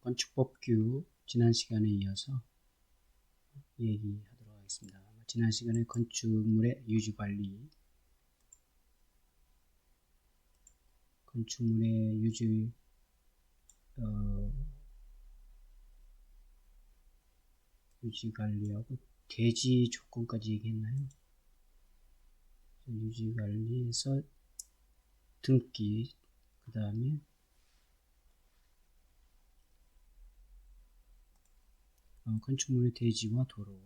건축법규 지난 시간에 이어서 얘기하도록 하겠습니다. 지난 시간에 건축물의 유지관리, 건축물의 유지관리하고 대지 조건까지 얘기했나요? 유지관리에서 등기, 그 다음에 건축물의 대지와 도로,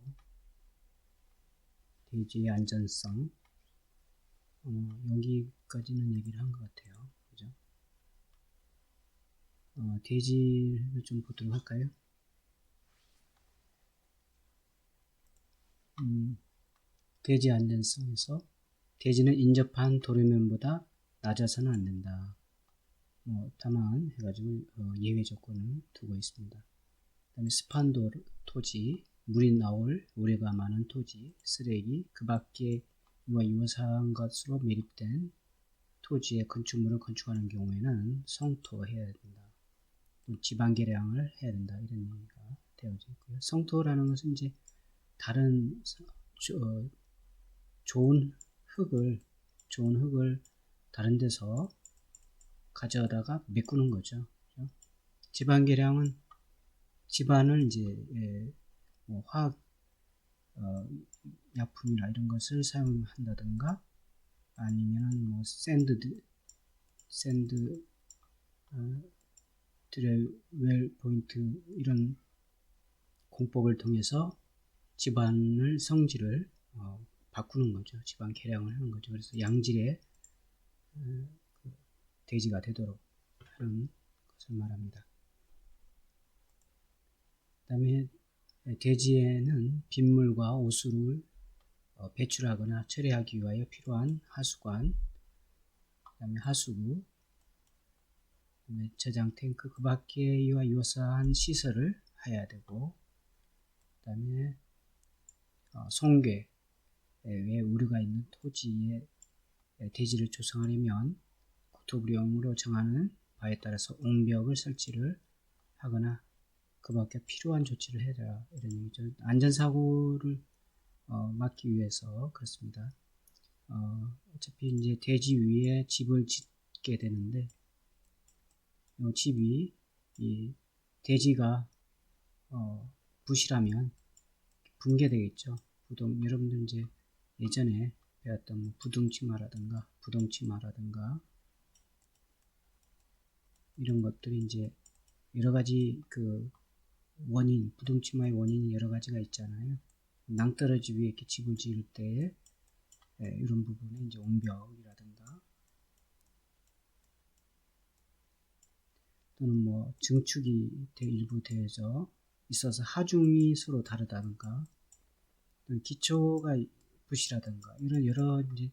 대지의 안전성, 여기까지는 얘기를 한 것 같아요. 그죠? 대지를 좀 보도록 할까요? 대지 안전성에서 대지는 인접한 도로면보다 낮아서는 안 된다. 다만 해가지고 예외 조건을 두고 있습니다. 그 다음에 습한 토지, 물이 나올 우레가 많은 토지, 쓰레기, 그 밖에 이와 유사한 것으로 매립된 토지에 건축물을 건축하는 경우에는 성토해야 된다. 지방 개량을 해야 된다. 이런 얘기가 되어져 있고요. 성토라는 것은 이제 다른 좋은 흙을 다른 데서 가져다가 메꾸는 거죠. 지방 개량은 집안을 이제 화학 약품이나 이런 것을 사용한다든가 아니면은 샌드 드레웰 포인트 이런 공법을 통해서 집안을 성질을 바꾸는 거죠. 집안 개량을 하는 거죠. 그래서 양질의 대지가 되도록 하는 것을 말합니다. 그 다음에 대지에는 빗물과 오수를 배출하거나 처리하기 위하여 필요한 하수관, 그 다음에 하수구, 그다음에 저장 탱크, 그 밖에 이와 유사한 시설을 해야 되고, 그 다음에 송괴, 왜 우리가 있는 토지에 대지를 조성하려면 국토부령으로 정하는 바에 따라서 옹벽을 설치를 하거나 그 밖에 필요한 조치를 해라, 이런 얘기죠. 안전사고를 막기 위해서 그렇습니다. 어차피 이제 대지 위에 집을 짓게 되는데 집이 이 대지가 부실하면 붕괴되겠죠. 여러분들 이제 예전에 배웠던 부등치마라든가 이런 것들이 이제 여러 가지 부등치마의 원인이 여러 가지가 있잖아요. 낭떠러지 위에 이렇게 집을 지을 때 이런 부분에 이제 옹벽이라든가 또는 증축이 일부 되어져 있어서 하중이 서로 다르다든가 기초가 부실하든가 이런 여러 이제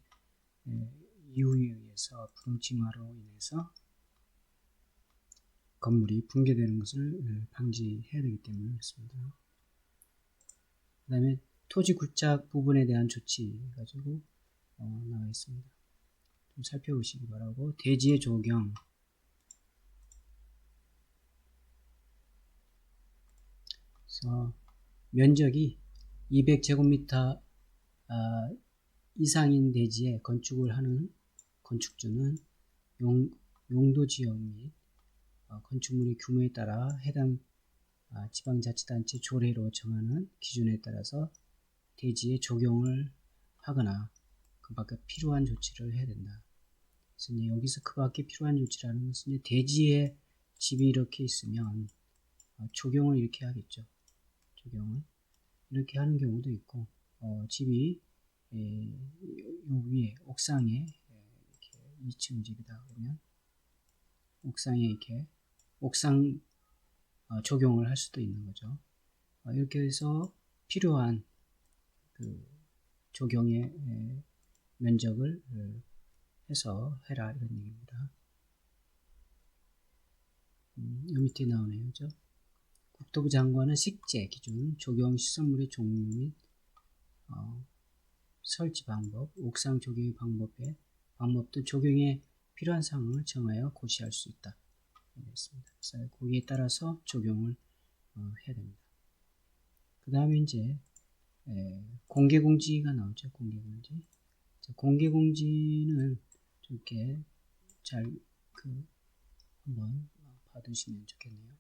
이유에 의해서 부등치마로 인해서 건물이 붕괴되는 것을 방지해야 되기 때문에 그렇습니다. 그 다음에 토지 굴착 부분에 대한 조치 가지고 나와 있습니다. 좀 살펴보시기 바라고, 대지의 조경, 그래서 면적이 200제곱미터 이상인 대지에 건축을 하는 건축주는 용도지역 및 건축물의 규모에 따라 해당 지방자치단체 조례로 정하는 기준에 따라서 대지에 적용을 하거나 그 밖에 필요한 조치를 해야 된다. 그래서 이제 여기서 그 밖에 필요한 조치라는 것은 이제 대지에 집이 이렇게 있으면 적용을 이렇게 하겠죠. 적용을 이렇게 하는 경우도 있고, 집이 요 위에 옥상에 이렇게 2층 집이다 그러면 옥상에 이렇게 옥상 적용을 할 수도 있는 거죠. 이렇게 해서 필요한 적용의 면적을 해서 해라, 이런 얘기입니다. 요 밑에 나오네요. 그죠? 국토부 장관은 식재 기준, 적용 시설물의 종류 및 설치 방법, 옥상 적용의 방법 등 적용에 필요한 사항을 정하여 고시할 수 있다. 있습니다. 그래서 거기에 따라서 적용을 해야 됩니다. 그 다음에 이제 공개공지가 나오죠. 공개공지. 공개공지는 좀 이렇게 잘 한번 봐두시면 좋겠네요.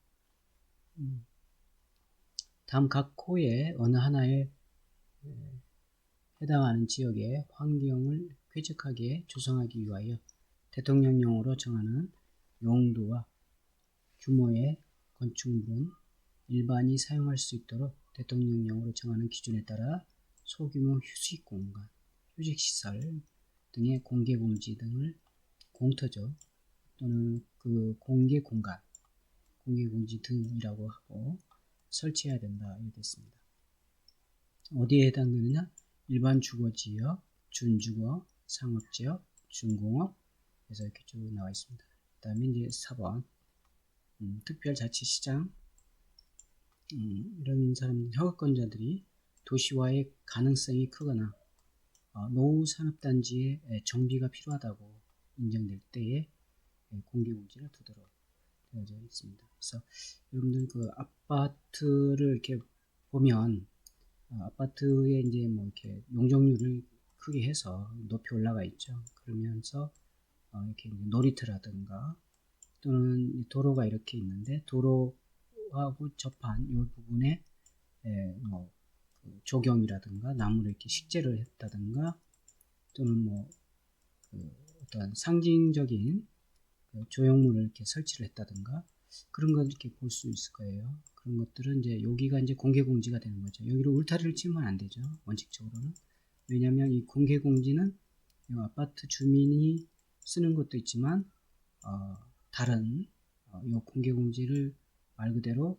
다음 각 호의 어느 하나에 해당하는 지역의 환경을 쾌적하게 조성하기 위하여 대통령령으로 정하는 용도와 규모의 건축물은 일반이 사용할 수 있도록 대통령령으로 정하는 기준에 따라 소규모 휴식공간, 휴식시설 등의 공개공지 등을 공터죠. 또는 그 공개공간, 공개공지 등이라고 하고 설치해야 된다. 이렇게 됐습니다. 어디에 해당되느냐? 일반 주거지역, 준주거, 상업지역, 준공업 그래서 이렇게 쭉 나와 있습니다. 그 다음에 이제 4번 특별자치시장 이런 사람 허가권자들이 도시화의 가능성이 크거나 노후산업단지의 정비가 필요하다고 인정될 때에 공개공지를 두도록 되어져 있습니다. 그래서 여러분들 그 아파트를 이렇게 보면 아파트에 이제 뭐 이렇게 용적률을 크게 해서 높이 올라가 있죠. 그러면서 이렇게 놀이터라든가 또는 도로가 이렇게 있는데 도로하고 접한 이 부분에 뭐 조경이라든가 나무를 이렇게 식재를 했다든가 또는 뭐 어떤 상징적인 조형물을 이렇게 설치를 했다든가 그런 걸 이렇게 볼 수 있을 거예요. 그런 것들은 이제 여기가 이제 공개공지가 되는 거죠. 여기로 울타리를 치면 안 되죠. 원칙적으로는. 왜냐하면 이 공개공지는 아파트 주민이 쓰는 것도 있지만 다른 이 공개공지를 말 그대로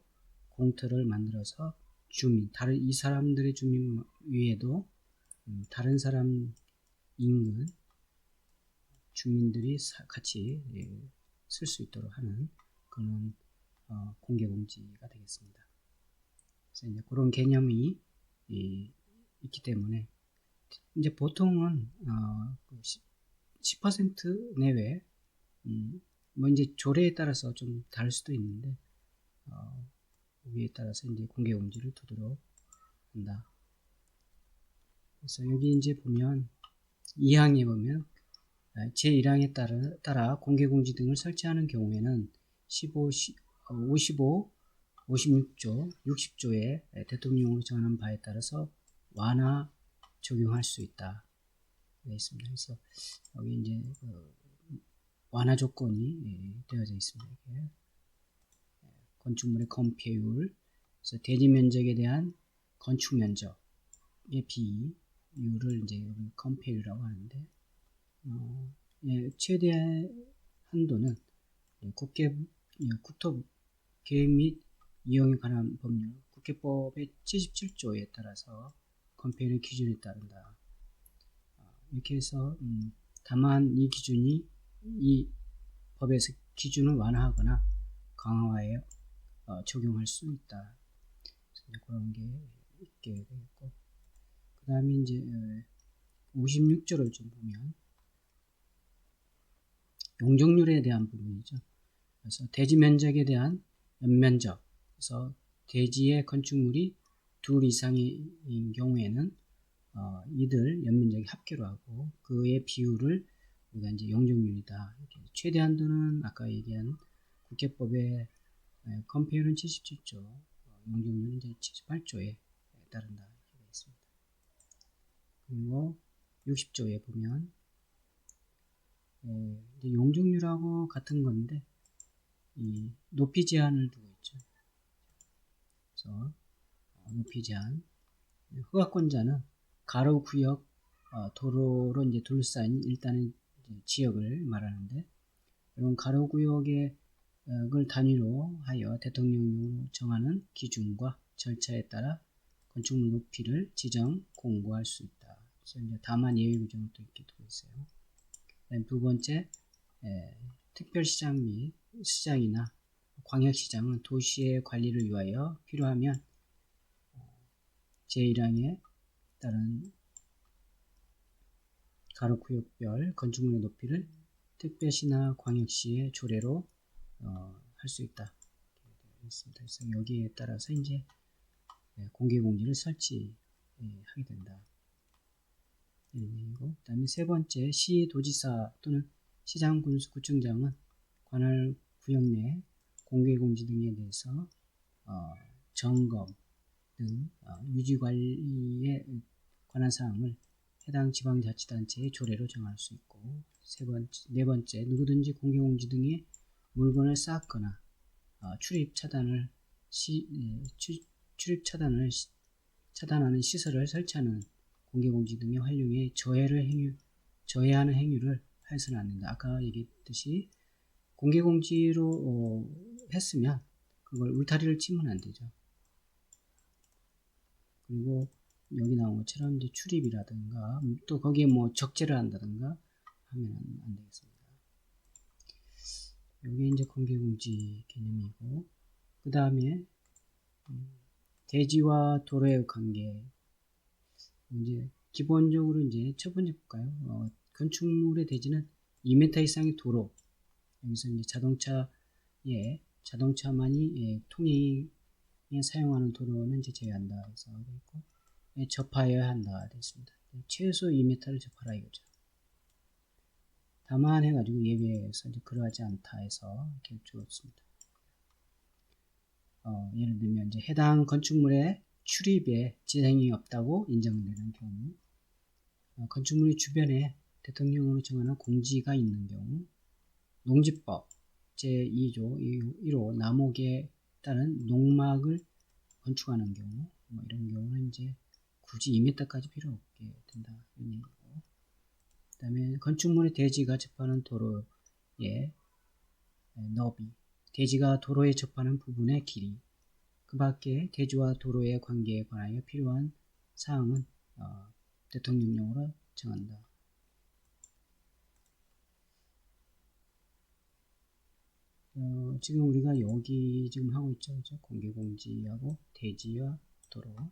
공터를 만들어서 주민, 다른 이 사람들의 주민 위에도 다른 사람 인근 주민들이 같이 쓸 수 있도록 하는 그런 공개공지가 되겠습니다. 그래서 이제 그런 개념이 있기 때문에 이제 보통은 10% 내외 뭐 이제 조례에 따라서 좀 다를 수도 있는데 여기에 따라서 이제 공개공지를 두도록 한다. 그래서 여기 이제 보면 2항에 보면 제1항에 따라 공개공지 등을 설치하는 경우에는 55, 56조, 60조의 대통령으로 정하는 바에 따라서 완화 적용할 수 있다. 되어 있습니다. 그래서 여기 이제 완화 조건이 되어져 있습니다. 이게 건축물의 건폐율, 그래서 대지 면적에 대한 건축 면적의 비율을 이제 여기 건폐율이라고 하는데, 최대 한도는 국토 계획 및 이용에 관한 법률, 국회법의 77조에 따라서 건폐율의 기준에 따른다. 이렇게 해서 다만 이 기준이 이 법에서 기준을 완화하거나 강화하여 적용할 수 있다. 그런 게 있게 되겠고, 그 다음에 이제 56조를 좀 보면 용적률에 대한 부분이죠. 그래서 대지 면적에 대한 연면적, 그래서 대지의 건축물이 둘 이상인 경우에는 이들 연면적이 합계로 하고 그의 비율을 우리가 이제 용적률이다. 최대 한도는 아까 얘기한 국회법의 건폐율은 77조, 용적률은 이제 78조에 따른다. 이렇게 되어 있습니다. 그리고 60조에 보면 이제 용적률하고 같은 건데 이 높이 제한을 두고 있죠. 그래서 높이 제한, 허가권자는 가로 구역 도로로 이제 둘러싸인 일단은 지역을 말하는데 이런 가로 구역을 단위로 하여 대통령령으로 정하는 기준과 절차에 따라 건축물 높이를 지정 공고할 수 있다. 그래서 이제 다만 예외 규정을 또 이렇게 두고 있어요. 두 번째, 특별시장 및 시장이나 광역시장은 도시의 관리를 위하여 필요하면 제1항에 따른 가로구역별 건축물의 높이를 특별시나 광역시의 조례로 할 수 있다. 있습니다. 그래서 여기에 따라서 이제 공개공지를 설치하게 된다. 그 다음에 세 번째, 시도지사 또는 시장군수구청장은 관할 구역 내 공개공지 등에 대해서 점검 등 유지관리에 관한 사항을 해당 지방자치단체의 조례로 정할 수 있고, 네 번째, 누구든지 공개공지 등의 물건을 쌓거나 출입 차단을 차단하는 시설을 설치하는 공개공지 등의 활용에 저해하는 행위를 해서는 안 된다. 아까 얘기했듯이 공개공지로 했으면 그걸 울타리를 치면 안 되죠. 그리고 여기 나온 것처럼 이제 출입이라든가 또 거기에 뭐 적재를 한다든가 하면 안 되겠습니다. 이게 이제 공개공지 개념이고, 그 다음에 대지와 도로의 관계. 이제 기본적으로 이제 첫 번째 볼까요? 건축물의 대지는 2m 이상의 도로. 여기서 이제 자동차만이 통행에 사용하는 도로는 이제 제외한다 해서 있고, 접하여야 한다 되어 있습니다. 최소 2m를 접하라 이거죠. 다만 해가지고 예외에서 이제 그러하지 않다 해서 이렇게 주었습니다. 예를 들면 이제 해당 건축물의 출입에 지장이 없다고 인정되는 경우, 건축물 주변에 대통령으로 정하는 공지가 있는 경우, 농지법 제2조 1호 나목에 따른 농막을 건축하는 경우, 뭐 이런 경우는 이제 굳이 2m까지 필요 없게 된다. 이런 얘기고. 그 다음에 건축물의 대지가 접하는 도로의 너비, 대지가 도로에 접하는 부분의 길이, 그 밖에 대지와 도로의 관계에 관하여 필요한 사항은 대통령령으로 정한다. 지금 우리가 여기 지금 하고 있죠. 그렇죠? 공개공지하고 대지와 도로.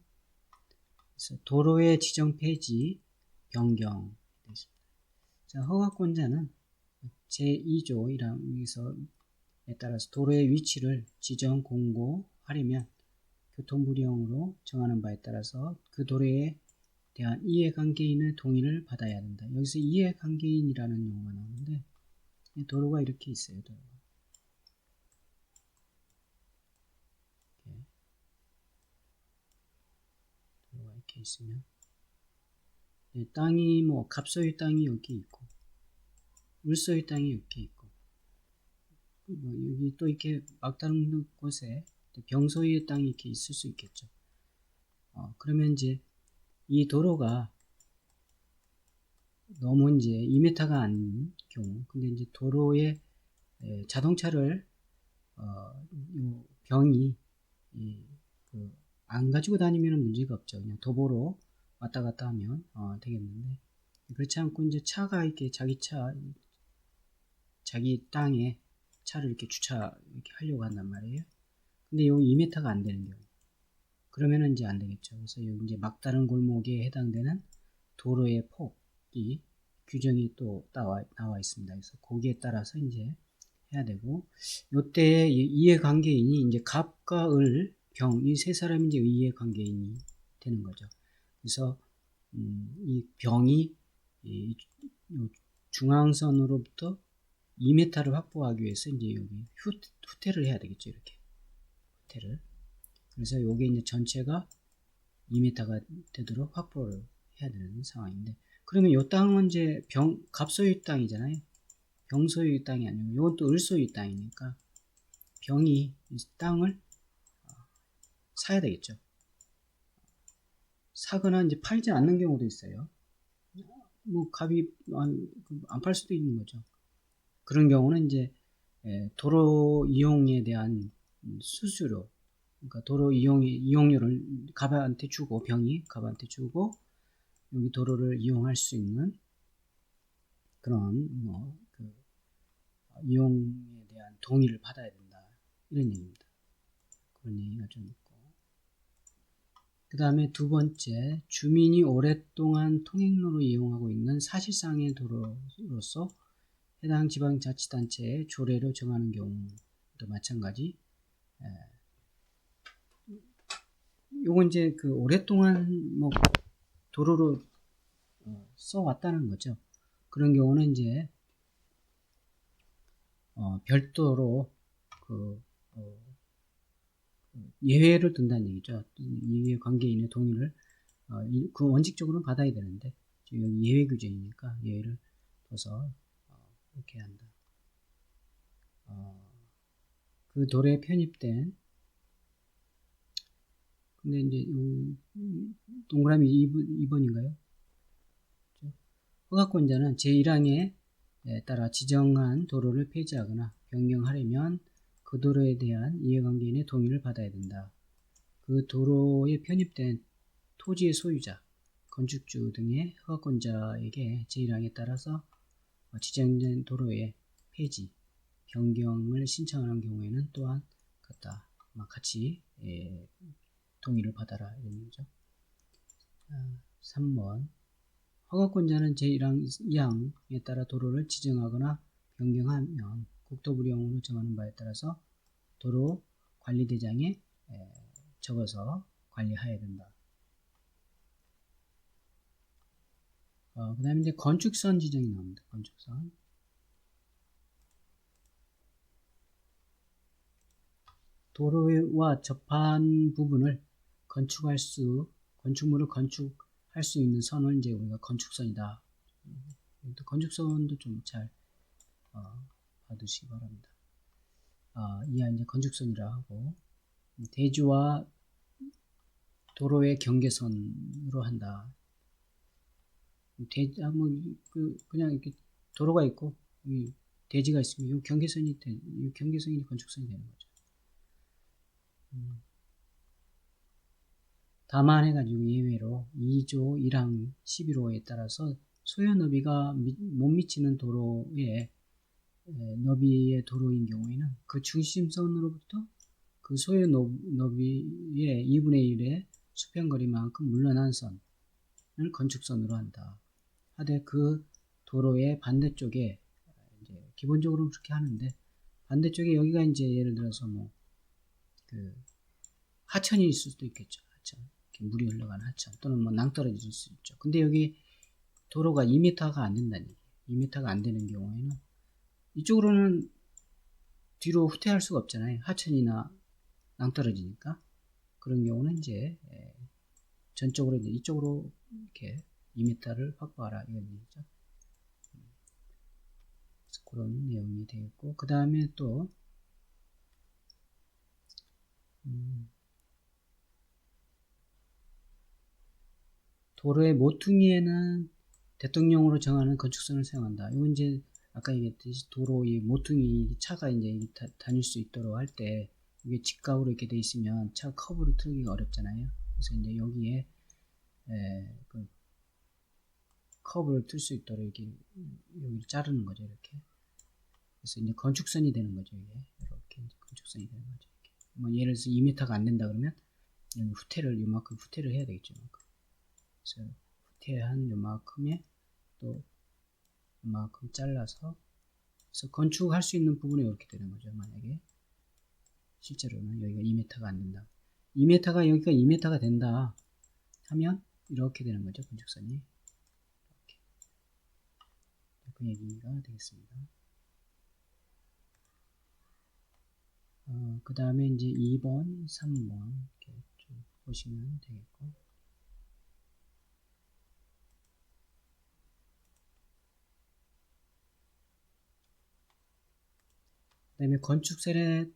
그래서 도로의 지정 폐지, 변경. 자, 허가권자는 제2조 1항에 따라서 도로의 위치를 지정 공고하려면 교통부령으로 정하는 바에 따라서 그 도로에 대한 이해관계인의 동의를 받아야 된다. 여기서 이해관계인이라는 용어가 나오는데, 도로가 이렇게 있어요. 도로가 이렇게 있으면 땅이 뭐 갑소유 땅이 여기 있고 을소유 땅이 여기 있고, 뭐 여기 또 이렇게 막다른 곳에 병소유의 땅이 이렇게 있을 수 있겠죠. 그러면 이제 이 도로가 너무 이제 2m가 아닌 경우, 근데 이제 도로에 자동차를 병이 안 가지고 다니면 문제가 없죠. 그냥 도보로 왔다 갔다 하면 되겠는데, 그렇지 않고 이제 차가 이렇게 자기 땅에 차를 이렇게 이렇게 하려고 한단 말이에요. 근데 여기 2m가 안 되는 경우, 그러면은 이제 안 되겠죠. 그래서 여기 이제 막다른 골목에 해당되는 도로의 폭이 규정이 또 나와 있습니다. 그래서 거기에 따라서 이제 해야 되고, 요때 이해관계인이 이제 갑과 을, 병, 이 세 사람이 이제 이해관계인이 되는 거죠. 그래서 이 병이 중앙선으로부터 2m를 확보하기 위해서 이제 여기 후퇴를 해야 되겠죠. 이렇게 후퇴를. 그래서 요게 이제 전체가 2m가 되도록 확보를 해야 되는 상황인데, 그러면 요 땅은 이제 갑소유 땅이잖아요. 병소유 땅이 아니고 이건 또 을소유 땅이니까 병이 이 땅을 사야 되겠죠. 사거나 이제 팔지 않는 경우도 있어요. 뭐 갑이 안 팔 수도 있는 거죠. 그런 경우는 이제 도로 이용에 대한 수수료, 그러니까 도로 이용료를 갑한테 주고, 병이 갑한테 주고 여기 도로를 이용할 수 있는 그런 이용에 대한 동의를 받아야 된다, 이런 얘기입니다. 그런 얘기가 좀 있고, 그 다음에 두 번째, 주민이 오랫동안 통행로로 이용하고 있는 사실상의 도로로서 해당 지방자치단체의 조례로 정하는 경우, 또 마찬가지. 요건 이제 그 오랫동안 뭐 도로로 써왔다는 거죠. 그런 경우는 이제 별도로 그 예외를 둔다는 얘기죠. 이해 관계인의 동의를 그 원칙적으로는 받아야 되는데 여기 예외 규정이니까 예외를 둬서 이렇게 한다. 그 도로에 편입된 근데 이제 동그라미 2번인가요? 허가권자는 제1항에 따라 지정한 도로를 폐지하거나 변경하려면 그 도로에 대한 이해관계인의 동의를 받아야 된다. 그 도로에 편입된 토지의 소유자, 건축주 등의 허가권자에게 제1항에 따라서 지정된 도로의 폐지, 변경을 신청하는 경우에는 또한 같이 동의를 받아라 이런 얘기죠. 3번 허가권자는 제1항에 따라 도로를 지정하거나 변경하면 국토부령으로 정하는 바에 따라서 도로 관리대장에 적어서 관리해야 된다. 그 다음에 이제 건축선 지정이 나옵니다. 건축선. 도로와 접한 부분을 건축물을 건축할 수 있는 선을 이제 우리가 건축선이다. 건축선도 좀 잘 봐두시기 바랍니다. 이하 이제 건축선이라 하고, 대지와 도로의 경계선으로 한다. 그냥 이렇게 도로가 있고, 대지가 있으면 이 경계선이 건축선이 되는 거죠. 다만 해가지고 예외로 2조 1항 11호에 따라서 소요 너비가 못 미치는 도로의 너비의 도로인 경우에는 그 중심선으로부터 그 소요 너비의 2분의 1의 수평거리만큼 물러난 선을 건축선으로 한다. 하되 그 도로의 반대쪽에 이제 기본적으로 그렇게 하는데 반대쪽에 여기가 이제 예를 들어서 하천이 있을 수도 있겠죠. 하천. 물이 흘러가는 하천 또는 뭐 낭떠러질 수 있죠. 근데 여기 도로가 2m가 안 된다는 얘기예요. 2m가 안 되는 경우에는 이쪽으로는 뒤로 후퇴할 수가 없잖아요. 하천이나 낭떠러지니까. 그런 경우는 이제 전적으로 이제 이쪽으로 이렇게 2m를 확보하라 이런 얘기죠. 그런 내용이 되겠고 그 다음에 또 도로의 모퉁이에는 대통령으로 정하는 건축선을 사용한다. 이건 이제 아까 얘기했듯이 도로의 모퉁이 차가 이제 다닐 수 있도록 할 때 이게 직각으로 이렇게 돼 있으면 차 커브를 틀기가 어렵잖아요. 그래서 이제 여기에 그 커브를 틀 수 있도록 이렇게 여기를 자르는 거죠. 이렇게. 그래서 이제 건축선이 되는 거죠. 이게 이렇게 이제 건축선이 되는 거죠. 이렇게. 뭐 예를 들어서 2m가 안 된다 그러면 여기 이만큼 후퇴를 해야 되겠죠. 이만큼. 그래서 후퇴한 요만큼에 또 이만큼 잘라서 그래서 건축할 수 있는 부분에 이렇게 되는 거죠. 만약에 실제로는 여기가 2m가 안 된다. 2m가 여기가 2m가 된다 하면 이렇게 되는 거죠. 건축선이 이렇게. 그 얘기가 되겠습니다. 그 다음에 이제 2번, 3번 이렇게 좀 보시면 되겠고 그 다음에 건축설에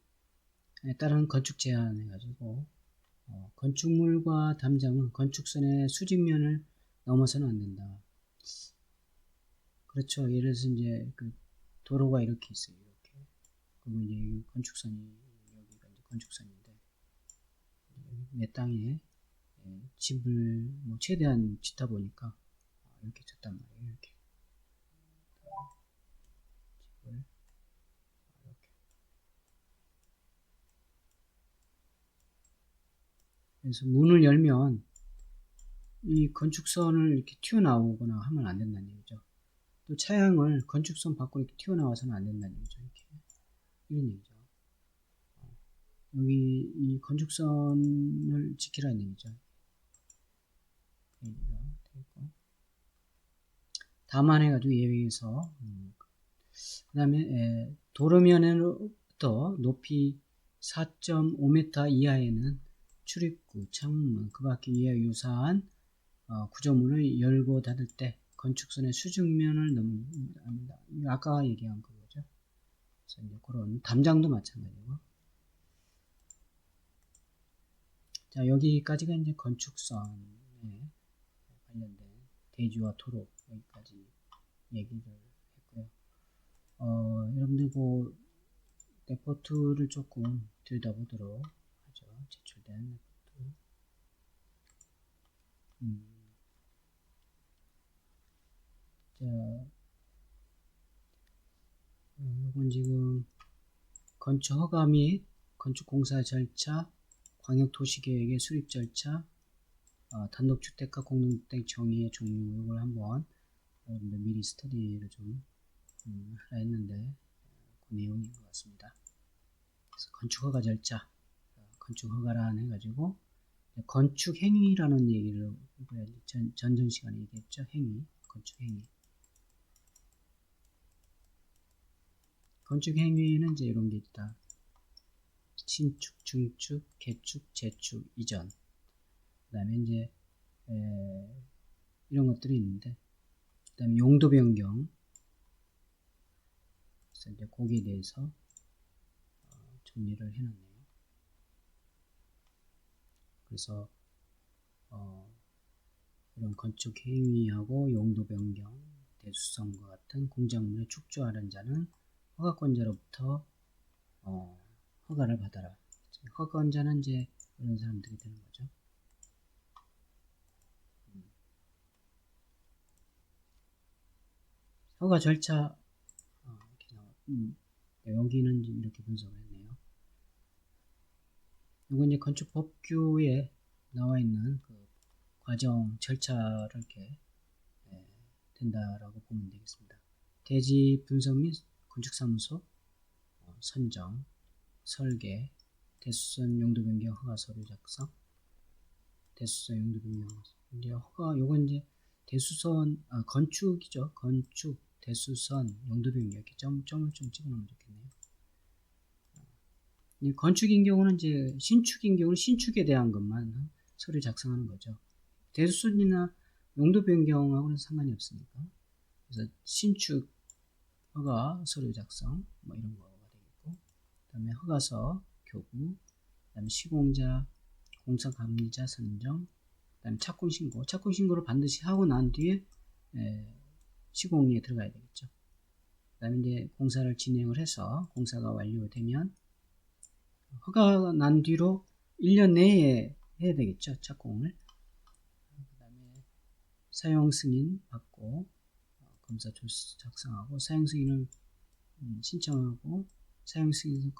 따른 건축 제한 해가지고 건축물과 담장은 건축선의 수직면을 넘어서는 안 된다. 그렇죠. 예를 들어서 이제 그 도로가 이렇게 있어요. 이렇게. 그리고 이제 건축선이 여기가 이제 건축선인데 내 땅에 집을 뭐 최대한 짓다 보니까 이렇게 졌단 말이에요. 이렇게. 집을 이렇게. 그래서 문을 열면 이 건축선을 이렇게 튀어나오거나 하면 안 된다는 얘기죠. 또 차량을 건축선 밖으로 이렇게 튀어나와서는 안 된다는 얘기죠. 이렇게. 이런 얘기죠. 여기 이 건축선을 지키라는 얘기죠. 다만 해가지고 예외에서 그 다음에 도로면으로부터 높이 4.5m 이하에는 출입구, 창문, 그 밖에 이와 유사한 구조물을 열고 닫을 때 건축선의 수직면을 넘는다. 아까 얘기한 그거죠. 그래서 이제 그런 담장도 마찬가지고. 자, 여기까지가 이제 건축선에 관련된 대지와 도로 여기까지 얘기를 했고요. 여러분들 그 레포트를 조금 들여다보도록 하죠. 제출된 레포트. 자, 이건 지금 건축 허가 및 건축공사 절차, 광역도시계획의 수립 절차, 단독주택과 공동주택 정의의 종류, 이걸 한번 여러분들 미리 스터디를 좀 하라 했는데 그 내용인 것 같습니다. 그래서 건축허가 절차, 건축허가라 해가지고 건축행위라는 얘기를 전전 시간에 얘기했죠. 행위, 건축행위. 건축행위에는 이제 이런 게 있다. 신축, 중축, 개축, 재축, 이전. 그 다음에 이제 이런 것들이 있는데, 그 다음에 용도 변경. 그래서 이제 거기에 대해서 정리를 해놨네요. 그래서 이런 건축 행위하고 용도 변경, 대수성과 같은 공작물의 축조하는 자는 허가권자로부터 허가를 받아라. 허가권자는 이제 이런 사람들이 되는 거죠. 허가 절차 여기는 이렇게 분석을 했네요. 이건 이제 건축법규에 나와 있는 그 과정 절차를 이렇게 된다라고 보면 되겠습니다. 대지 분석 및 건축사무소 선정, 설계, 대수선 용도 변경 허가 서류 작성, 대수선 용도 변경 이제 허가 요건 이제 대수선 건축이죠. 건축 대수선 용도 변경 이렇게 점을 좀 찍어놓으면 좋겠네요. 건축인 경우는 이제 신축인 경우는 신축에 대한 것만 서류 작성하는 거죠. 대수선이나 용도 변경하고는 상관이 없으니까. 그래서 신축 허가 서류 작성 뭐 이런 거가 되겠고, 그다음에 허가서 교부, 그다음에 시공자, 공사 감리자 선정, 그다음에 착공 신고. 착공 신고를 반드시 하고 난 뒤에 시공에 들어가야 되겠죠. 그다음에 이제 공사를 진행을 해서 공사가 완료되면 허가 난 뒤로 1년 내에 해야 되겠죠. 착공을. 그다음에 사용 승인 받고 검사 조서 작성하고 사용 승인을 신청하고 사용 승인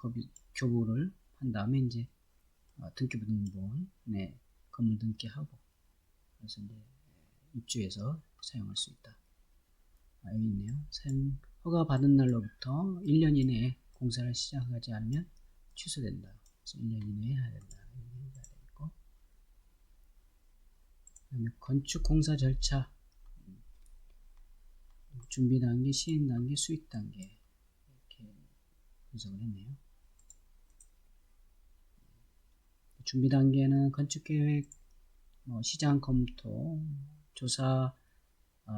교부를 한 다음에 이제 등기부 등본, 건물 등기하고 그래서 이제 입주해서 사용할 수 있다. 여기 있네요. 허가 받은 날로부터 1년 이내에 공사를 시작하지 않으면 취소된다. 그래서 1년 이내에 해야 된다. 그 다음에 건축 공사 절차, 준비 단계, 시행 단계, 수익 단계 이렇게 분석을 했네요. 준비 단계는 건축 계획, 시장 검토, 조사,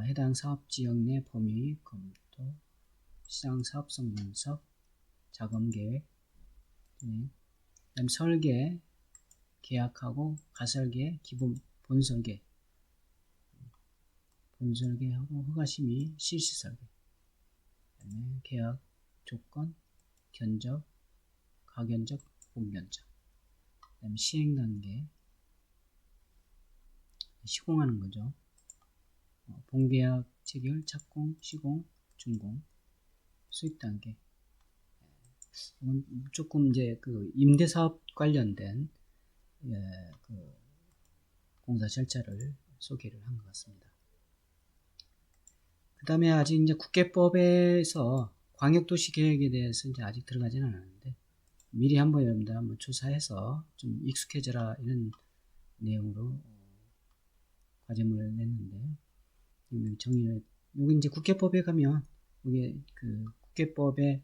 해당 사업 지역 내 범위 검토, 시장 사업성 분석, 자금 계획, 그다음 설계, 계약하고 가설계, 기본 본설계, 본설계하고 허가심의, 실시설계, 그다음에 계약 조건, 견적, 가견적, 본견적, 그다음에 시행 단계, 시공하는 거죠. 본계약 체결, 착공, 시공, 준공, 수익 단계. 조금 이제 그 임대사업 관련된 그 공사 절차를 소개를 한 것 같습니다. 그 다음에 아직 이제 국계법에서 광역도시 계획에 대해서 이제 아직 들어가지는 않았는데 미리 한번 여러분들 한번 조사해서 좀 익숙해져라 이런 내용으로 과제문을 냈는데 정의를 여기 이제 국회법에 가면 이게 그 국회법의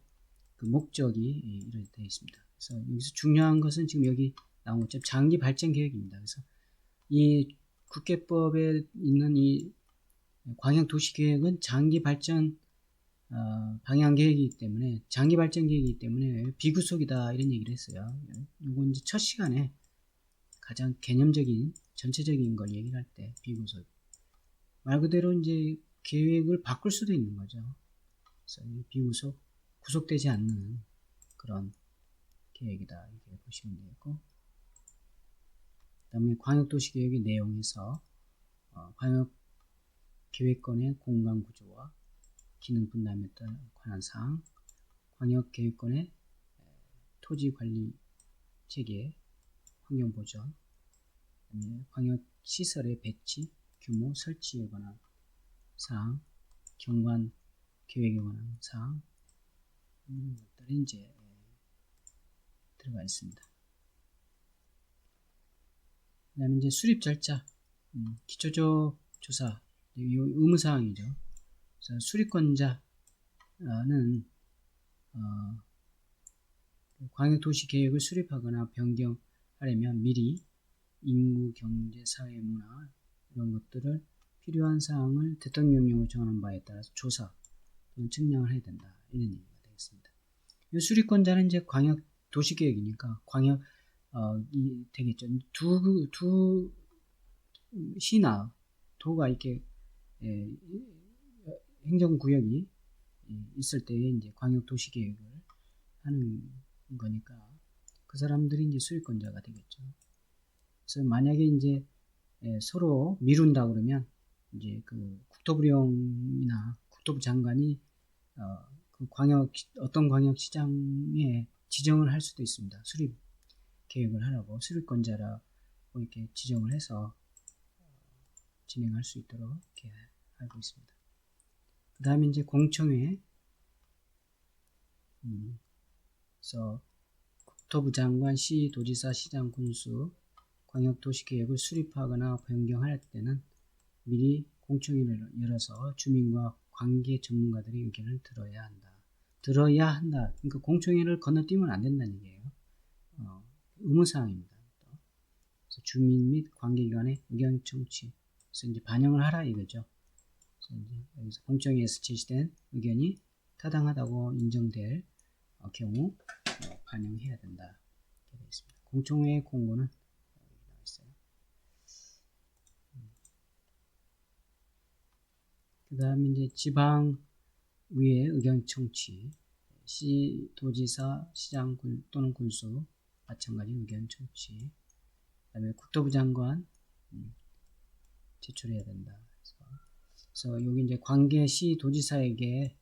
그 목적이 이렇게 되어 있습니다. 그래서 여기서 중요한 것은 지금 여기 나온 것처럼 장기 발전 계획입니다. 그래서 이 국회법에 있는 이 광역 도시 계획은 장기 발전 방향 계획이기 때문에 장기 발전 계획이기 때문에 비구속이다 이런 얘기를 했어요. 이건 이제 첫 시간에 가장 개념적인 전체적인 걸 얘기를 할 때 비구속 말 그대로 이제 계획을 바꿀 수도 있는 거죠. 그래서 비구속 구속되지 않는 그런 계획이다 이렇게 보시면 되겠고, 그 다음에 광역도시계획의 내용에서 광역계획권의 공간구조와 기능 분담에 관한 사항, 광역계획권의 토지관리 체계, 환경보전, 광역시설의 배치, 규모, 설치에 관한 사항, 경관계획에 관한 사항, 이런 것들이 이제 들어가 있습니다. 그 다음에 이제 수립 절차, 기초적 조사, 의무사항이죠. 그래서 수립권자는 광역도시계획을 수립하거나 변경하려면 미리 인구, 경제, 사회, 문화 이런 것들을 필요한 사항을 대통령령으로 정하는 바에 따라서 조사 또는 측량을 해야 된다 이런 얘기가 되겠습니다. 이 수립권자는 이제 광역도시계획이니까 광역 되겠죠. 두 시나 도가 이렇게 행정구역이 있을 때에 이제 광역도시계획을 하는 거니까 그 사람들이 이제 수립권자가 되겠죠. 그래서 만약에 이제 서로 미룬다 그러면 이제 그 국토부령이나 국토부 장관이 그 어떤 광역시장에 지정을 할 수도 있습니다. 수립 계획을 하라고 수립권자라고 이렇게 지정을 해서 진행할 수 있도록 이렇게 알고 있습니다. 그 다음에 이제 공청회, 그래서 국토부 장관, 시, 도지사, 시장, 군수, 광역도시계획을 수립하거나 변경할 때는 미리 공청회를 열어서 주민과 관계 전문가들의 의견을 들어야 한다. 들어야 한다. 그러니까 공청회를 건너뛰면 안 된다는 얘기예요. 의무사항입니다. 그래서 주민 및 관계기관의 의견 청취. 그래서 이제 반영을 하라 이거죠. 그래서 이제 여기서 공청회에서 제시된 의견이 타당하다고 인정될 경우 반영해야 된다. 이렇게 되어 있습니다. 공청회의 공고는 여기 나와 있어요. 그 다음에 이제 지방의회 의견 청취, 시, 도지사, 시장 또는 군수 마찬가지 의견 청취. 그 다음에 국토부 장관 제출해야 된다. 그래서 여기 이제 관계시 도지사에게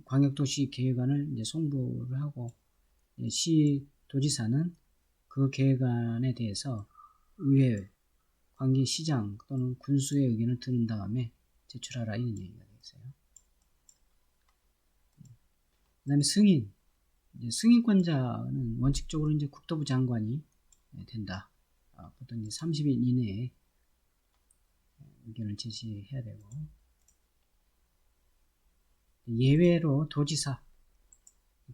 광역도시 계획안을 이제 송부를 하고 시 도지사는 그 계획안에 대해서 의회, 관계시장 또는 군수의 의견을 들은 다음에 제출하라 이런 얘기가 되겠어요. 그 다음에 승인, 승인권자는 원칙적으로 이제 국토부 장관이 된다. 보통 이제 30일 이내에 의견을 제시해야 되고, 예외로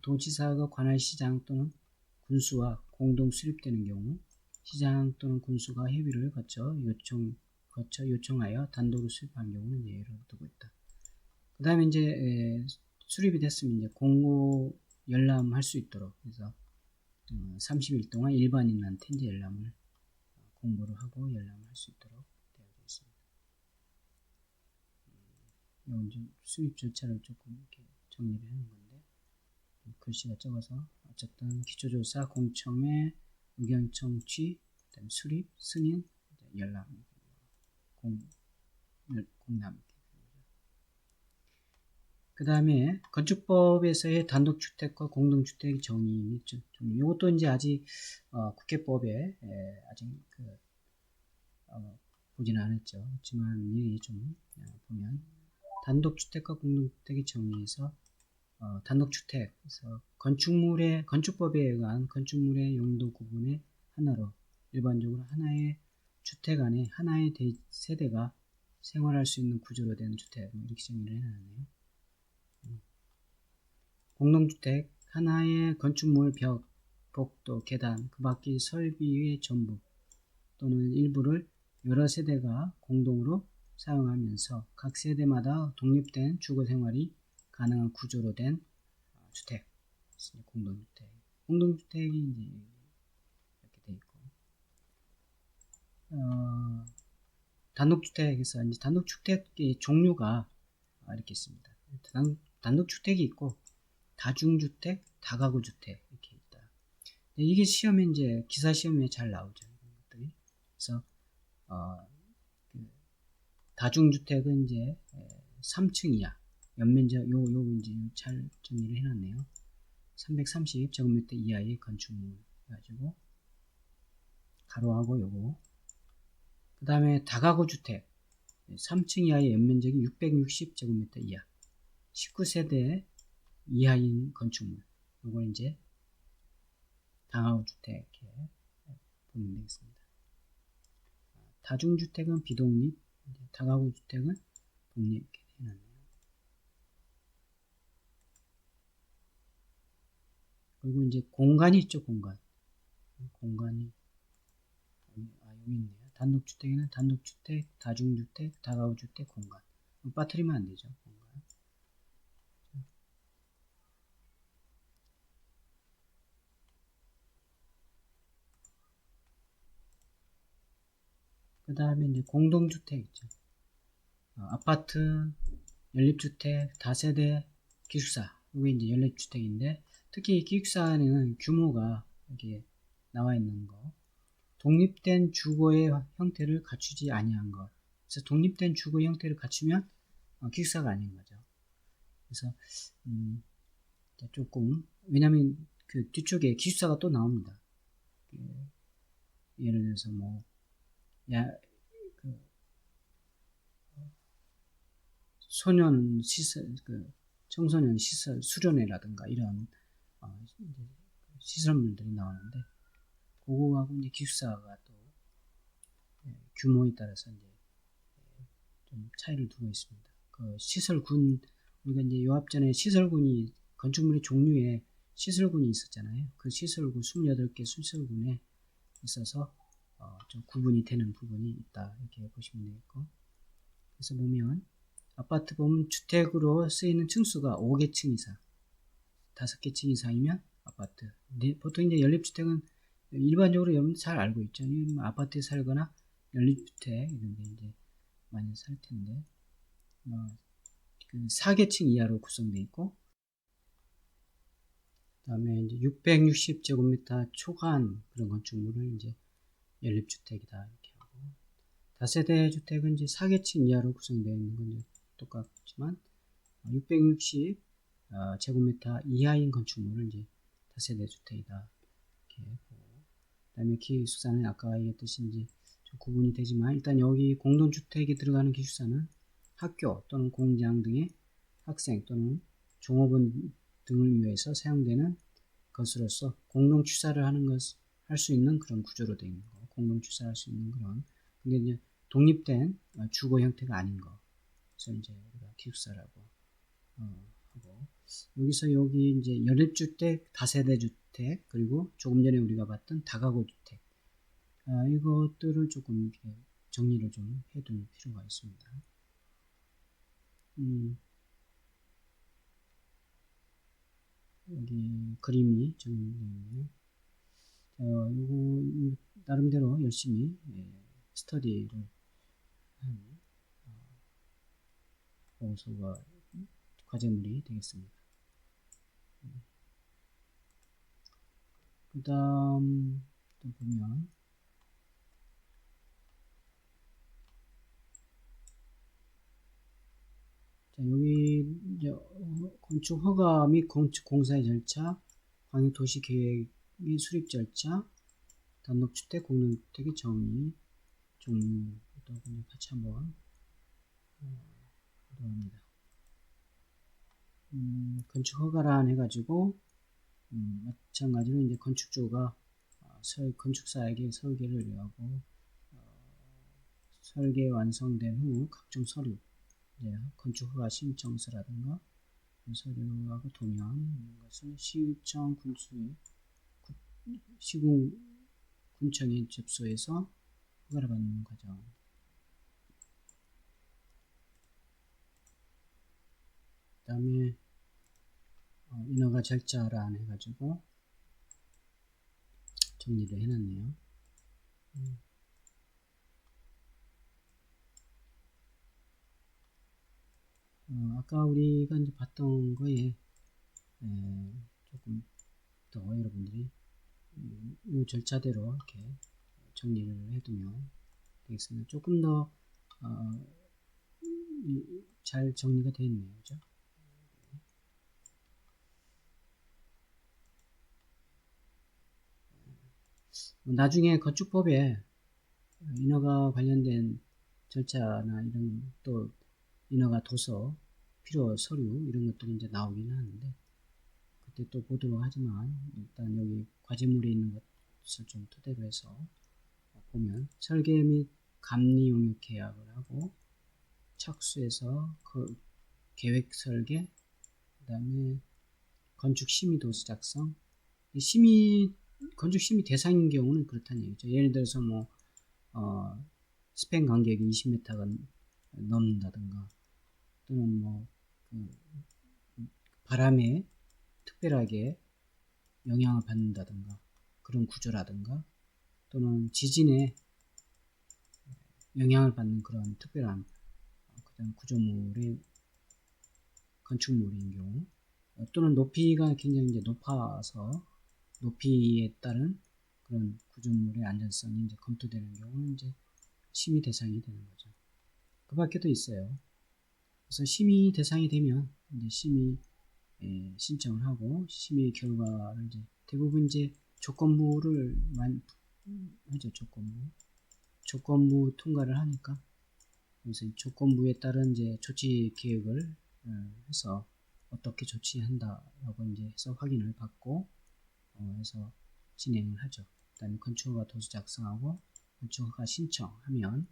도지사가 관할시장 또는 군수와 공동 수립되는 경우 시장 또는 군수가 협의를 거쳐 요청하여 단독으로 수립한 경우는 예외로 두고 있다. 그 다음에 이제 수립이 됐으면 이제 공고 열람할 수 있도록 그래서 30일 동안 일반인한테 이제 열람을 공고를 하고 열람할 수 있도록 되어 있습니다. 이건 수립 절차를 조금 이렇게 정리를 하는 건데 글씨가 적어서 어쨌든 기초조사, 공청회, 의견 청취, 그다음에 수립, 승인, 열람, 공람. 그 다음에 건축법에서의 단독주택과 공동주택 정의, 이것도 이제 아직 국회법에 아직 보지는 않았죠. 그렇지만 미리 좀 보면 단독주택과 공동주택의 정의에서 단독주택, 그래서 건축법에 의한 건축물의 용도 구분의 하나로 일반적으로 하나의 주택 안에 하나의 세대가 생활할 수 있는 구조로 된 주택, 이렇게 정의를 해놨네요. 공동주택, 하나의 건축물 벽, 복도, 계단, 그 밖의 설비의 전부 또는 일부를 여러 세대가 공동으로 사용하면서 각 세대마다 독립된 주거 생활이 가능한 구조로 된 주택, 공동주택. 공동주택이 이제 이렇게 돼 있고, 단독주택에서 이제 단독주택의 종류가 이렇게 있습니다. 단독주택이 있고, 다중주택, 다가구주택 이렇게 있다. 이게 시험에 이제 기사 시험에 잘 나오죠. 그래서 다중주택은 이제 3층 이하 연면적 요 이제 잘 정리를 해놨네요. 330제곱미터 이하의 건축물 가지고 가로하고 요거. 그 다음에 다가구주택 3층 이하의 연면적이 660제곱미터 이하 19세대 이하인 건축물. 요걸 이제 다가구주택 이렇게 보면 되겠습니다. 다중주택은 비독립, 다가구주택은 독립 이렇게 해놨네요. 그리고 이제 공간이 있죠, 공간이 여기 있네요. 단독주택에는 단독주택, 다중주택, 다가구주택, 공간. 빠뜨리면 안 되죠, 공간. 그 다음에 이제 공동주택 있죠. 아파트, 연립주택, 다세대, 기숙사. 이게 이제 연립주택인데, 특히 기숙사는 규모가 여기에 나와 있는 거. 독립된 주거의 형태를 갖추지 아니한 것. 그래서 독립된 주거 형태를 갖추면 기숙사가 아닌 거죠. 그래서 조금 왜냐하면 그 뒤쪽에 기숙사가 또 나옵니다. 예를 들어서 뭐 소년 시설, 청소년 시설 수련회라든가 이런 시설물들이 나오는데 그거하고 이제 기숙사가 또 규모에 따라서 이제 좀 차이를 두고 있습니다. 그 시설군 우리가 이제 요합 전에 시설군이 건축물의 종류에 시설군이 있었잖아요. 그 시설군 28개 시설군에 있어서 좀 구분이 되는 부분이 있다 이렇게 보시면 되겠고, 그래서 보면 아파트 보면 주택으로 쓰이는 층수가 5개 층 이상, 5개 층 이상이면 아파트. 보통 이제 연립주택은 일반적으로 여러분 잘 알고 있죠. 아파트에 살거나 연립주택 이런 데 이제 많이 살 텐데, 그 4계층 이하로 구성되어 있고, 그 다음에 이제 660제곱미터 초과한 그런 건축물을 이제 연립주택이다 이렇게 하고, 다세대 주택은 이제 4계층 이하로 구성되어 있는 건 이제 똑같지만 660제곱미터 이하인 건축물을 이제 다세대 주택이다 이렇게 보고, 그 다음에 기숙사는 아까 얘기했듯이 이제 좀 구분이 되지만, 일단 여기 공동주택에 들어가는 기숙사는 학교 또는 공장 등의 학생 또는 종업원 등을 위해서 사용되는 것으로서 공동 취사를 하는 것 할 수 있는 그런 구조로 되어 있는 거, 공동 취사할 수 있는 그런, 근데 이제 독립된 주거 형태가 아닌 거, 그래서 이제 우리가 기숙사라고 하고, 여기서 여기 이제 연립주택, 다세대 주택, 그리고 조금 전에 우리가 봤던 다가구 주택, 이것들을 조금 정리를 좀 해둘 필요가 있습니다. 여기 그림이 정리되어 있네요. 이거 나름대로 열심히 스터디를 한 보고서가 과제물이 되겠습니다. 그 다음 또 보면 여기 이제 건축 허가 및 건축 공사의 절차, 광역도시계획의 수립 절차, 단독주택, 공동주택의 정의, 종류, 또 같이 한번 보도록 합니다. 건축 허가란 해가지고 마찬가지로 이제 건축주가 건축사에게 설계를 하고 설계 완성된 후 각종 서류, 이제 건축 허가 신청서라든가 서류하고 도면 이런 것을 시청 시군 군청에 접수해서 허가를 받는 과정. 그 다음에 인허가 절차란 해가지고 정리를 해놨네요. 아까 우리가 이제 봤던 거에 조금 더 여러분들이 이 절차대로 이렇게 정리를 해두면 되겠습니다. 조금 더 잘 정리가 되어 있네요. 그죠? 나중에 건축법에 인허가 관련된 절차나 이런 또 인허가 도서, 필요 서류 이런 것들이 이제 나오긴 하는데 그때 또 보도록 하지만 일단 여기 과제물에 있는 것을 좀 토대로 해서 보면 설계 및 감리 용역 계약을 하고 착수해서 그 계획 설계, 그 다음에 건축 심의 도서 작성, 건축 심의 대상인 경우는 그렇다는 얘기죠. 예를 들어서 뭐 스팬 간격이 20m가 넘는다든가 또는 바람에 특별하게 영향을 받는다든가 그런 구조라든가 또는 지진에 영향을 받는 그런 특별한 그런 구조물의 건축물인 경우 또는 높이가 굉장히 이제 높아서 높이에 따른 그런 구조물의 안전성이 이제 검토되는 경우는 이제 심의 대상이 되는 거죠. 그 밖에도 있어요. 그래서 심의 대상이 되면 이제 심의 신청을 하고 심의 결과를 이제 대부분 이제 조건부를 하죠. 조건부 통과를 하니까 그래서 이 조건부에 따른 이제 조치 계획을 해서 어떻게 조치한다라고 이제 해서 확인을 받고 해서 진행을 하죠. 그다음에 건축허가 도서 작성하고 건축허가 신청하면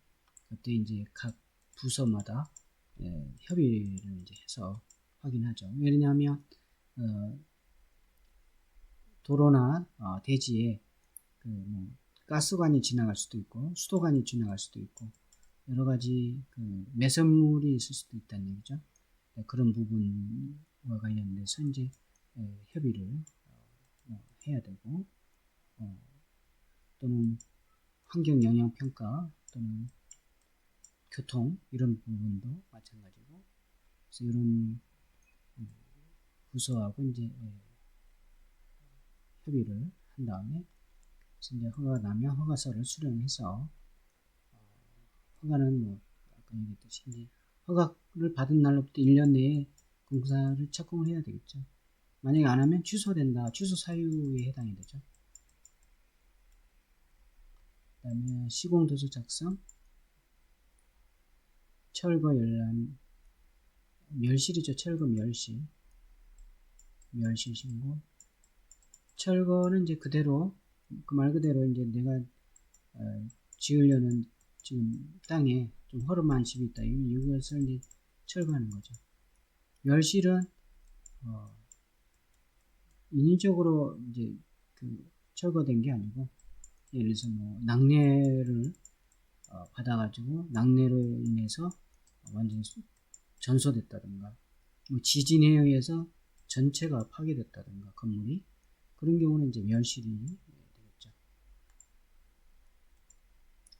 그때 이제 각 부서마다 협의를 이제 해서 확인하죠. 왜냐하면 도로나 대지에 뭐 가스관이 지나갈 수도 있고 수도관이 지나갈 수도 있고 여러 가지 매설물이 있을 수도 있다는 얘기죠. 그런 부분과 관련돼서 이제 협의를 해야 되고 또는 환경 영향 평가 또는 교통 이런 부분도 마찬가지고 그래서 이런 부서하고 이제 협의를 한 다음에 이제 허가가 나면 허가서를 수령해서 허가는 뭐 아까 얘기했듯이 이제 허가를 받은 날로부터 1년 내에 공사를 착공을 해야 되겠죠. 만약에 안 하면 취소된다. 취소 사유에 해당이 되죠. 그 다음에 시공도서 작성, 철거 열람, 멸실이죠. 철거 멸실 신고. 철거는 이제 그대로 그 말 그대로 이제 내가 지으려는 지금 땅에 좀 허름한 집이 있다. 이것을 이제 철거하는 거죠. 멸실은 인위적으로 이제 철거된 게 아니고 예를 들어서 뭐 낙뢰를 받아가지고 낙뢰로 인해서 완전히 전소됐다든가 뭐 지진에 의해서 전체가 파괴됐다든가 건물이 그런 경우는 이제 멸실이 되겠죠.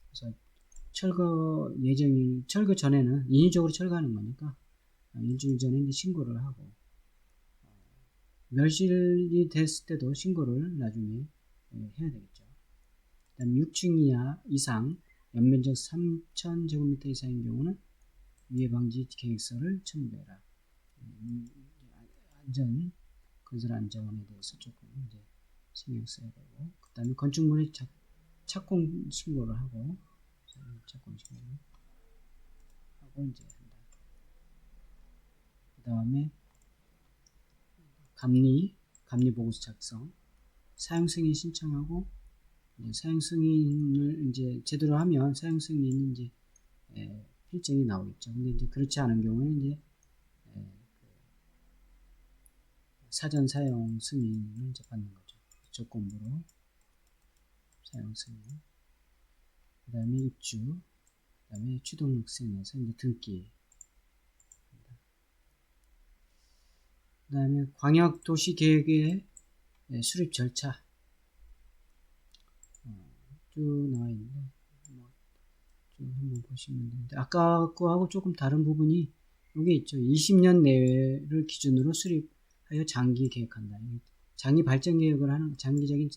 그래서 철거 전에는 인위적으로 철거하는 거니까 일주일 전에 이제 신고를 하고 멸실이 됐을 때도 신고를 나중에 해야 되겠죠. 그다음 6층 이상 연면적 3,000제곱미터 이상인 경우는 위해 방지 계획서를 첨부해라. 건설 안전에 대해서 조금 이제 신경 써야 되고, 그 다음에 건축물의 착공 신고를 하고, 착공 신고를 하고 이제 한다. 그 다음에 감리 보고서 작성, 사용 승인 신청하고, 사용 승인을 이제 제대로 하면 사용 승인이 이제 필증이 나오겠죠. 근데 이제 그렇지 않은 경우는 이제 사전 사용 승인을 이제 받는 거죠. 조건부로 사용 승인. 그 다음에 입주, 그 다음에 취등록센에서 이제 등기. 그 다음에 광역도시계획의 수립 절차. 쭉 나와 있는데, 쭉 한번 보시면 되는데, 아까 거하고 조금 다른 부분이 여기 있죠. 20년 내외를 기준으로 수립하여 장기 계획한다. 장기 발전 계획을 하는, 장기적인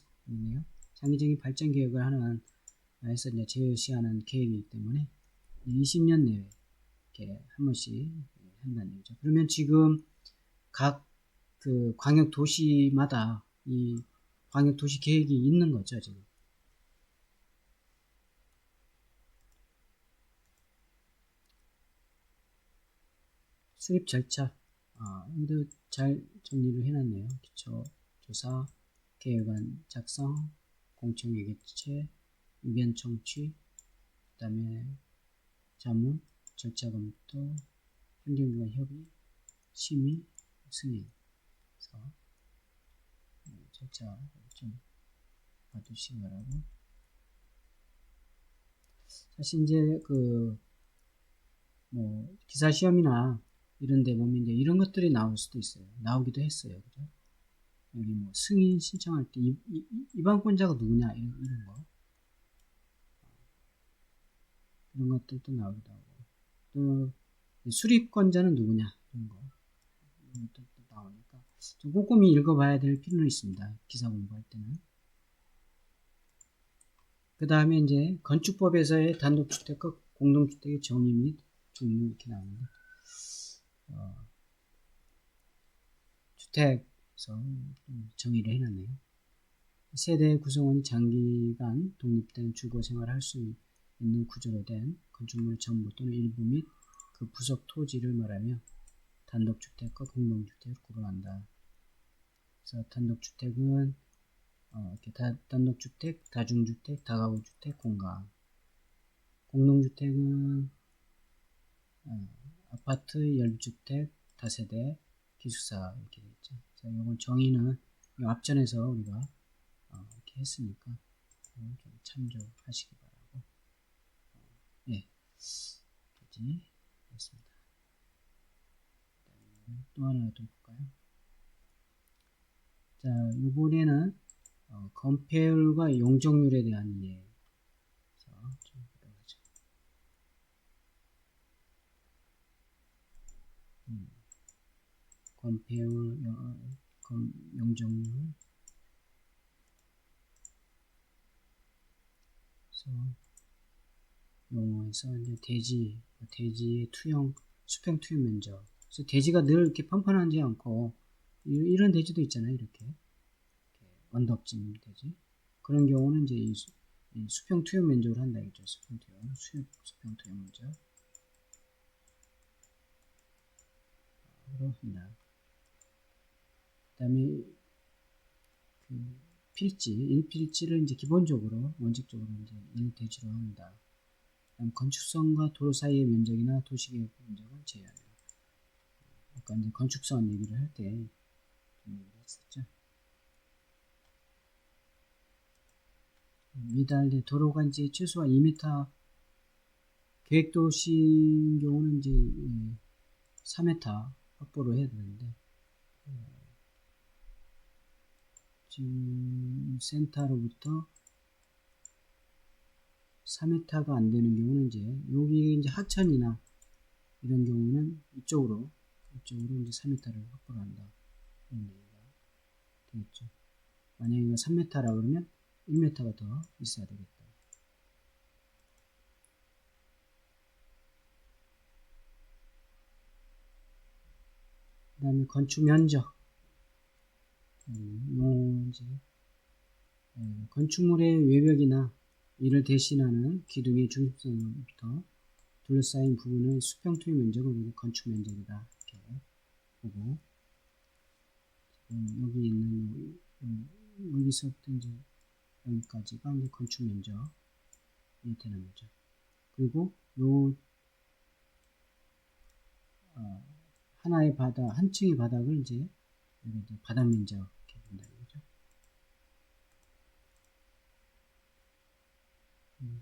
발전 계획을 하는, 에서 이제 제시하는 계획이기 때문에 20년 내외 이렇게 한 번씩 한다는 얘기죠. 그러면 지금 각 그 광역 도시마다 이 광역 도시 계획이 있는 거죠, 지금. 수립 절차. 여기도 잘 정리를 해놨네요. 기초 조사, 계획안 작성, 공청회 개최, 의견 청취, 그 다음에 자문, 절차 검토, 행정기관 협의, 심의, 승인. 그래서 절차 좀 봐두시기 바라고. 사실 이제 뭐 기사 시험이나 이런 데 보면 이제 이런 것들이 나올 수도 있어요. 나오기도 했어요. 그죠? 여기 뭐 승인 신청할 때 입안권자가 누구냐 이런 거. 이런 것들도 나오기도 하고. 또 수립권자는 누구냐 이런 거. 이런 것도 나오니까 좀 꼼꼼히 읽어봐야 될 필요는 있습니다. 기사 공부할 때는. 그 다음에 이제 건축법에서의 단독주택과 공동주택의 정의 및 종류 이렇게 나오는데, 주택에서 정의를 해놨네요. 세대 구성원이 장기간 독립된 주거 생활을 할 수 있는 구조로 된 건축물 전부 또는 일부 및 그 부속 토지를 말하며 단독주택과 공동주택을 구분한다. 그래서 단독주택은 이렇게 단독주택, 다중주택, 다가구주택, 공간. 공동주택은 아파트, 연립주택, 다세대, 기숙사 이렇게 있죠. 자, 이건 정의는 이 앞전에서 우리가 이렇게 했으니까 좀 참조하시기 바라고. 예, 여기까지 했습니다. 또 하나 좀 볼까요? 자, 이번에는 건폐율과 용적률에 대한 이해. 좀 보도록 하죠. 건폐율, 용적률. 그래서 용어에서 이제 대지의 투영, 수평 투영 면적. 그래서 대지가 늘 이렇게 펀펀하지 않고 이런 대지도 있잖아요. 이렇게 언덕진 대지. 그런 경우는 이제 이 수평 투영 면적을 한다 이죠. 수평 투영 면적. 그렇습니다. 그다음에 필지, 일필지를 이제 기본적으로 원칙적으로 이제 일대지로 합니다. 그다음 건축선과 도로 사이의 면적이나 도시계획 면적은 제외합니다. 아까 이제 건축선 얘기를 할 때 좀 얘기를 했었죠. 미달리 도로가 이제 최소한 2m, 계획도시인 경우는 이제 3m 확보를 해야 되는데, 지금 센터로부터 3m가 안 되는 경우는 이제 여기 이제 하천이나 이런 경우는 이쪽으로 이제 3m를 확보를 한다. 이런 얘기가 되겠죠. 만약에 이거 3m라 그러면 1m가 더 있어야 되겠다. 그 다음에 건축 면적. 이제 건축물의 외벽이나 이를 대신하는 기둥의 중심선부터 둘러싸인 부분의 수평 투입 면적을 우리 건축 면적이다 이렇게 보고, 여기 있는 여기서부터 이제 여기까지가 이제 건축 면적이 되는 거죠. 그리고 요 하나의 바닥, 한 층의 바닥을 이제 바닥 면적 이렇게 된다는 거죠.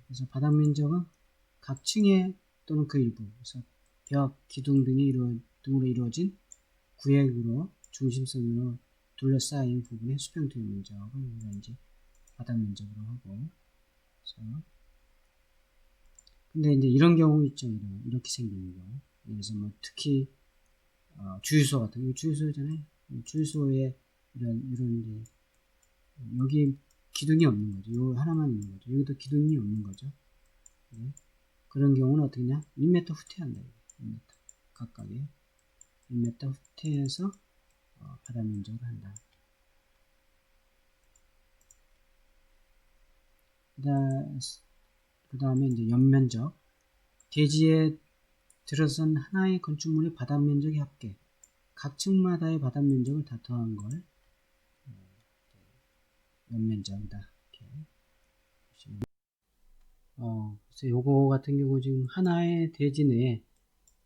그래서 바닥 면적은 각 층에 또는 그 일부, 그래서 벽, 기둥 등으로 이루어진 구획으로 중심선으로 둘러싸인 부분의 수평 투입 면적을 우리가 이제 바닥 면적으로 하고, 그래서 근데 이제 이런 경우 있죠. 이렇게 생기는 경우. 그래서 뭐 특히 주유소 같은 거, 주유소잖아요. 주유소에 이런 이제 여기 기둥이 없는 거죠. 요 하나만 있는 거죠. 여기도 기둥이 없는 거죠. 네. 그런 경우는 어떻게 냐 1m 후퇴한다. 1m 각각에 1m 후퇴해서 바닥 면적을 한다. 그 다음에 이제 연면적. 대지에 들어선 하나의 건축물의 바닥 면적의 합계. 각 층마다의 바닥 면적을 다 더한 걸 연면적이다. 이렇게 보시면. 그래서 요거 같은 경우 지금 하나의 대지 내에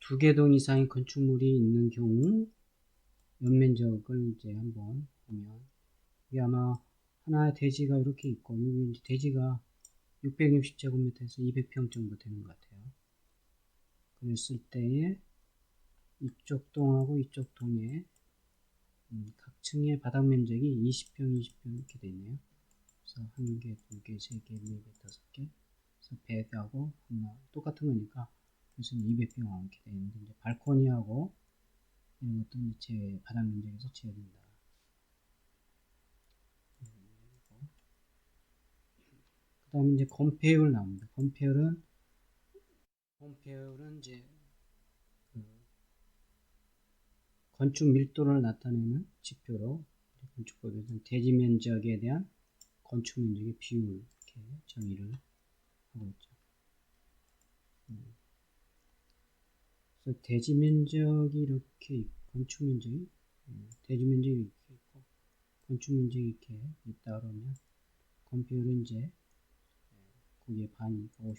2개 동 이상의 건축물이 있는 경우 연면적을 이제 한번 보면, 이게 아마 하나의 대지가 이렇게 있고, 여기 이제 대지가 660제곱미터에서 200평 정도 되는 것 같아요. 그랬을 때에 이쪽 동하고 이쪽 동에 각 층의 바닥 면적이 20평, 20평 이렇게 되어 있네요. 그래서 1개, 2개, 3개, 4개, 5개. 그래서 100하고 하나 똑같은 거니까 그래서 200평 이렇게 되어 있는데, 이제 발코니하고 이런 것도 이제 바닥 면적에서 제외된다. 그 다음에 이제 건폐율 나옵니다. 건폐율은 이제 그 건축 밀도를 나타내는 지표로 건축법에서는 대지 면적에 대한 건축 면적의 비율 이렇게 정의를 하고 있죠. 그래서 대지 면적이 이렇게 건축 면적이 대지 면적이 이렇게 있고 건축 면적이 이렇게 있다 그러면 건폐율은 이제 거기에 반이니까 50%.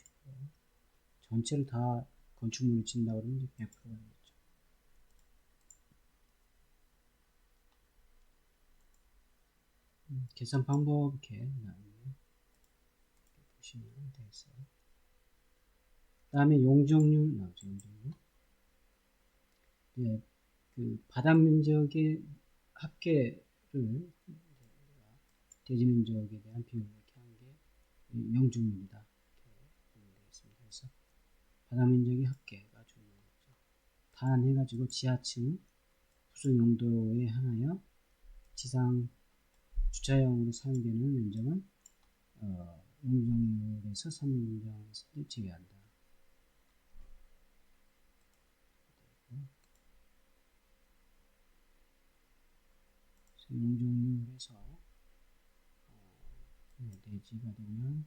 전체를 다 건축물을 짓는다 그러면 이제 100%가 되겠죠. 계산 방법 이렇게 보시면 되겠어요. 그 다음에 용적률 나오죠. 용적률. 예, 그 바닥 면적의 합계를 대지 면적에 대한 비율을 이렇게 한 게 용적률이다. 이렇게 보면 되겠습니다. 그래서 바닥 면적의 합계가 중요한 거죠. 단해가지고 지하층 부수 용도에 한하여 지상 주차용으로 사용되는 면적은 용적률에서 선정에서 제외한다. 용적률에서 대지가 되면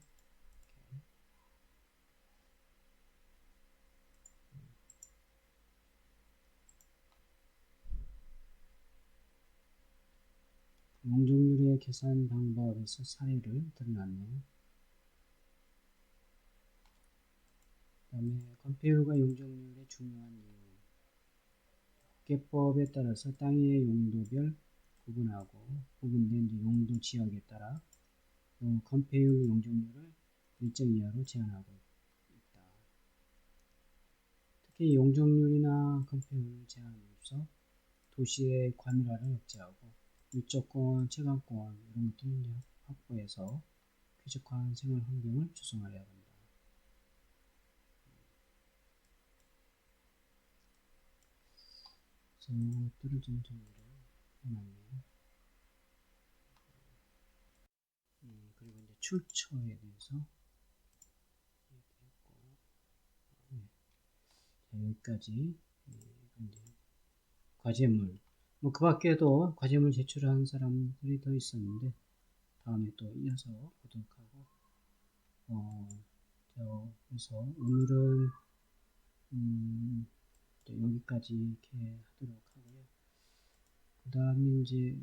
용적률의 계산 방법에서 사례를 드러났네요. 그 다음에 건폐율과 용적률의 중요한 이유. 국계법에 따라서 땅의 용도별 구분하고 구분된 용도 지역에 따라 건폐율, 용적률을 일정 이하로 제한하고 있다. 특히 용적률이나 건폐율 제한으로서 도시의 과밀화를 억제하고 일조권, 채광권 이런 것들을 확보해서 쾌적한 생활 환경을 조성하여야 한다. 그것들을 좀 정리를 해놨네요. 그리고 이제 출처에 대해서 얘기했고, 자, 여기까지 이제 과제물. 뭐 그 밖에도 과제물 제출한 사람들이 더 있었는데 다음에 또 이어서 보도록 하고, 그래서 오늘은 여기까지 이렇게 하도록 하고요. 그 다음에 이제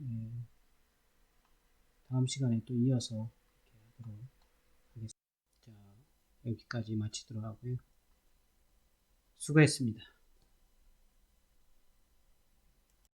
다음 시간에 또 이어서 이렇게 하도록 하겠습니다. 자, 여기까지 마치도록 하고요. 수고했습니다.